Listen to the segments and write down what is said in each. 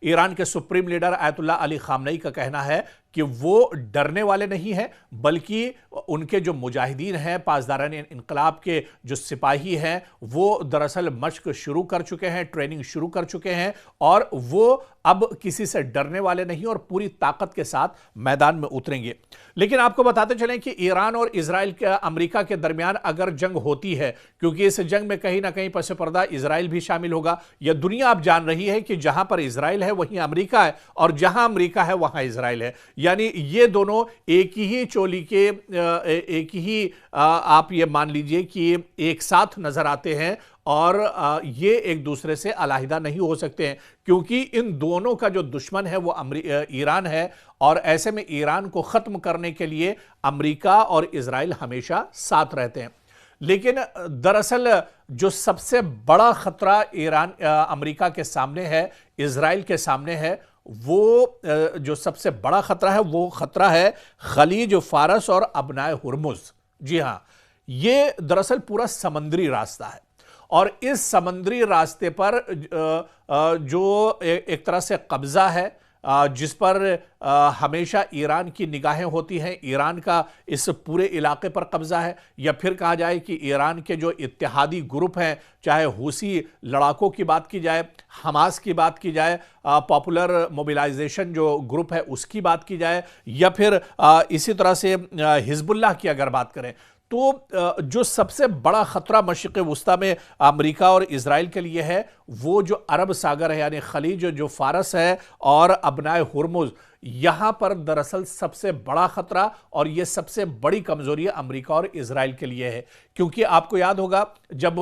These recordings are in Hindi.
ईरान के supreme leader Ayatollah Ali Khamenei का कहना है कि वो डरने वाले नहीं हैं, बल्कि उनके जो मुजाहिदीन हैं, पासदारान इनकलाब के जो सिपाही हैं, वो दरअसल मशक शुरू कर चुके हैं, ट्रेनिंग शुरू कर चुके हैं और वो अब किसी से डरने वाले नहीं और पूरी ताकत के साथ मैदान में उतरेंगे। लेकिन आपको बताते चलें कि ईरान और इजराइल के अमेरिका के दरमियान अगर जंग होती है, क्योंकि इस जंग में कहीं ना कहीं पसे पर्दा इजराइल भी शामिल होगा, यह दुनिया अब जान रही है कि जहां पर इजराइल है वहीं अमेरिका है और जहां अमेरिका है वहां इजराइल है, यानी ये दोनों एक ही चोली के एक ही आप ये मान लीजिए कि एक साथ नजर आते हैं और ये एक दूसरे से अलहदा नहीं हो सकते हैं, क्योंकि इन दोनों का जो दुश्मन है वो ईरान है और ऐसे में ईरान को खत्म करने के लिए अमेरिका और इजराइल हमेशा साथ रहते हैं। लेकिन दरअसल जो सबसे बड़ा खतरा ईरान अमेरिका के सामने है, इजराइल के सामने है, वो जो सबसे बड़ा खतरा है वो खतरा है खलीज फारस और अबनाए हुर्मुज। जी हां, ये दरअसल पूरा समुद्री रास्ता है और इस समुद्री रास्ते पर जो एक तरह से कब्जा है, जिस पर हमेशा ईरान की निगाहें होती हैं, ईरान का इस पूरे इलाके पर कब्जा है, या फिर कहा जाए कि ईरान के जो इत्तेहादी ग्रुप हैं, चाहे हूसी लड़ाकों की बात की जाए, हमास की बात की जाए, पॉपुलर मोबिलाइजेशन जो ग्रुप है उसकी बात की जाए, या फिर इसी तरह से हिजबुल्लाह की अगर बात करें, तो जो सबसे बड़ा खतरा मशरिक़ वुस्ता में अमेरिका और इजराइल के लिए है वो जो अरब सागर है, यानी खलीज जो फारस है और अबनाए हुर्मुज, यहां पर दरअसल सबसे बड़ा खतरा और यह सबसे बड़ी कमजोरी अमेरिका और इजराइल के लिए है। क्योंकि आपको याद होगा जब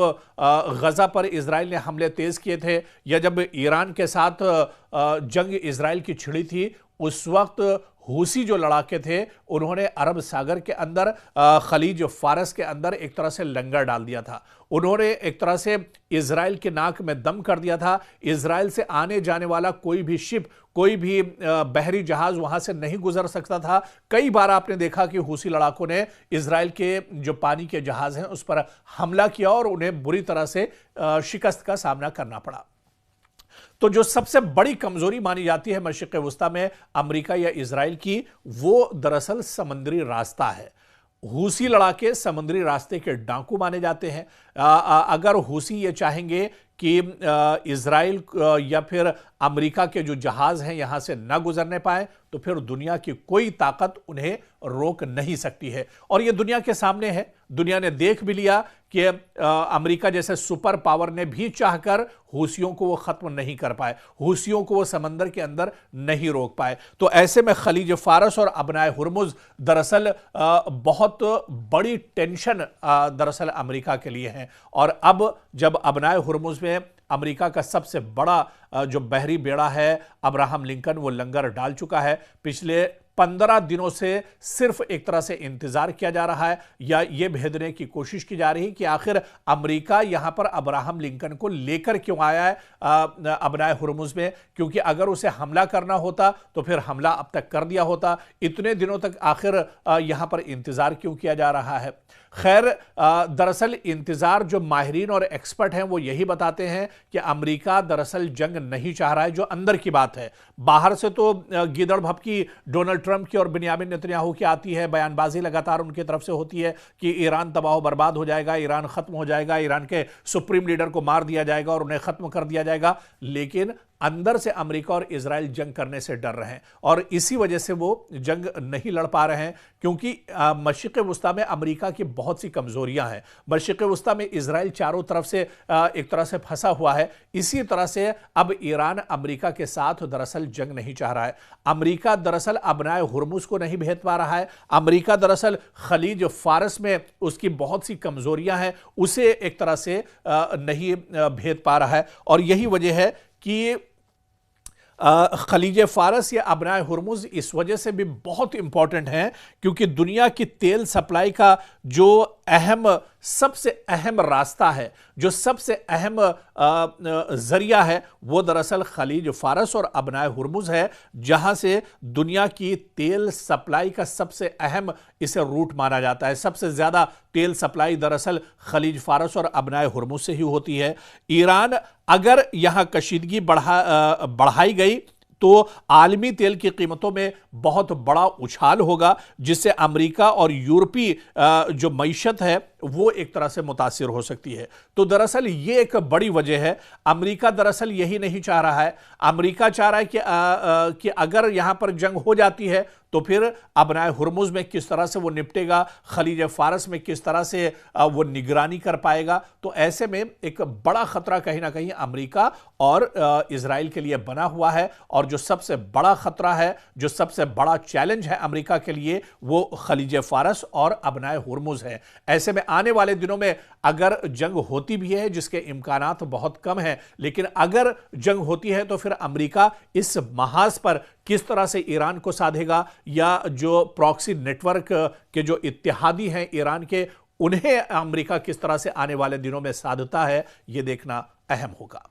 गजा पर इजराइल ने हमले तेज किए थे या जब ईरान के साथ जंग इजराइल की छिड़ी थी, उस वक्त हूसी जो लड़ाके थे उन्होंने अरब सागर के अंदर खलीज फारस के अंदर एक तरह से लंगर डाल दिया था। उन्होंने एक तरह से इजराइल के नाक में दम कर दिया था। इजराइल से आने जाने वाला कोई भी शिप, कोई भी बहरी जहाज वहां से नहीं गुजर सकता था। कई बार आपने देखा कि हूसी लड़ाकों ने इजराइल के जो पानी के जहाज हैं उस पर हमला किया और उन्हें बुरी तरह से शिकस्त का सामना करना पड़ा। तो जो सबसे बड़ी कमजोरी मानी जाती है मशरिक़ वुस्ता में अमेरिका या इजराइल की, वो दरअसल समुद्री रास्ता है। हूसी लड़ाके समुद्री रास्ते के डाकू माने जाते हैं। अगर हूसी ये चाहेंगे कि इजराइल या फिर अमेरिका के जो जहाज हैं यहां से न गुजरने पाए, तो फिर दुनिया की कोई ताकत उन्हें रोक नहीं सकती है। और यह दुनिया के सामने है, दुनिया ने देख भी लिया कि अमेरिका जैसे सुपर पावर ने भी चाहकर हूसियों को वो खत्म नहीं कर पाए, हूसियों को वो समंदर के अंदर नहीं रोक पाए। तो ऐसे में खलीज फारस और अबनाए हुर्मुज दरअसल बहुत बड़ी टेंशन दरअसल अमेरिका के लिए है। और अब जब अबनाए हुर्मुज में अमेरिका का सबसे बड़ा जो बहरी बेड़ा है अब्राहम लिंकन, वो लंगर डाल चुका है। पिछले 15 दिनों से सिर्फ एक तरह से इंतजार किया जा रहा है या यह भेदने की कोशिश की जा रही है कि आखिर अमेरिका यहां पर अब्राहम लिंकन को लेकर क्यों आया है अबनाए हुर्मुज में, क्योंकि अगर उसे हमला करना होता तो फिर हमला अब तक कर दिया होता। इतने दिनों तक आखिर यहां पर इंतजार क्यों किया जा रहा है। खैर, दरअसल इंतजार जो माहिरीन और एक्सपर्ट हैं वो यही बताते हैं कि अमेरिका दरअसल जंग नहीं चाह रहा है, जो अंदर की बात है। बाहर से तो गीदड़ भभकी डोनाल्ड ट्रंप की और बिन्यामिन नेतन्याहू की आती है, बयानबाजी लगातार उनकी तरफ से होती है कि ईरान तबाह बर्बाद हो जाएगा, ईरान खत्म हो जाएगा, ईरान के सुप्रीम लीडर को मार दिया जाएगा और उन्हें खत्म कर दिया जाएगा। लेकिन अंदर से अमेरिका और इजराइल जंग करने से डर रहे हैं और इसी वजह से वो जंग नहीं लड़ पा रहे हैं, क्योंकि मशरिक़ वुस्ता में अमेरिका की बहुत सी कमजोरियां हैं। मशरिक़ वुस्ता में इजराइल चारों तरफ से एक तरह से फंसा हुआ है। इसी तरह से अब ईरान अमेरिका के साथ दरअसल जंग नहीं चाह रहा है। अमेरिका दरअसल अबनाए हुर्मुज को नहीं भेद पा रहा है। अमेरिका दरअसल खलीज फारस में उसकी बहुत सी कमजोरियां हैं, उसे एक तरह से नहीं भेद पा रहा है। और यही वजह है कि खलीज फारस या अबनाए हुर्मुज इस वजह से भी बहुत इंपॉर्टेंट है क्योंकि दुनिया की तेल सप्लाई का जो अहम सबसे अहम रास्ता है, जो सबसे अहम जरिया है, वो दरअसल खलीज फारस और अबनाए हुर्मुज है, जहां से दुनिया की तेल सप्लाई का सबसे अहम इसे रूट माना जाता है। सबसे ज्यादा तेल सप्लाई दरअसल खलीज फारस और अबनाए हुर्मुज से ही होती है। ईरान अगर यहां कशीदगी बढ़ाई गई तो आलमी तेल की कीमतों में बहुत बड़ा उछाल होगा, जिससे अमेरिका और यूरोपीय जो मईशत है वो एक तरह से मुतासिर हो सकती है। तो दरअसल ये एक बड़ी वजह है। अमेरिका दरअसल यही नहीं चाह रहा है। अमेरिका चाह रहा है कि अगर यहां पर जंग हो जाती है तो फिर अबनाए हुर्मुज में किस तरह से वो निपटेगा, खलीज फारस में किस तरह से वो निगरानी कर पाएगा। तो ऐसे में एक बड़ा खतरा कहीं ना कहीं अमेरिका और इजराइल के लिए बना हुआ है। और जो सबसे बड़ा खतरा है, जो सबसे बड़ा चैलेंज है अमेरिका के लिए, वो खलीज फारस और अबनाए हुर्मुज है। ऐसे में आने वाले दिनों में अगर जंग होती भी है, जिसके इम्कानात बहुत कम है, लेकिन अगर जंग होती है तो फिर अमेरिका इस महाज पर किस तरह से ईरान को साधेगा, या जो प्रॉक्सी नेटवर्क के जो इत्तेहादी हैं ईरान के, उन्हें अमेरिका किस तरह से आने वाले दिनों में साधता है, यह देखना अहम होगा।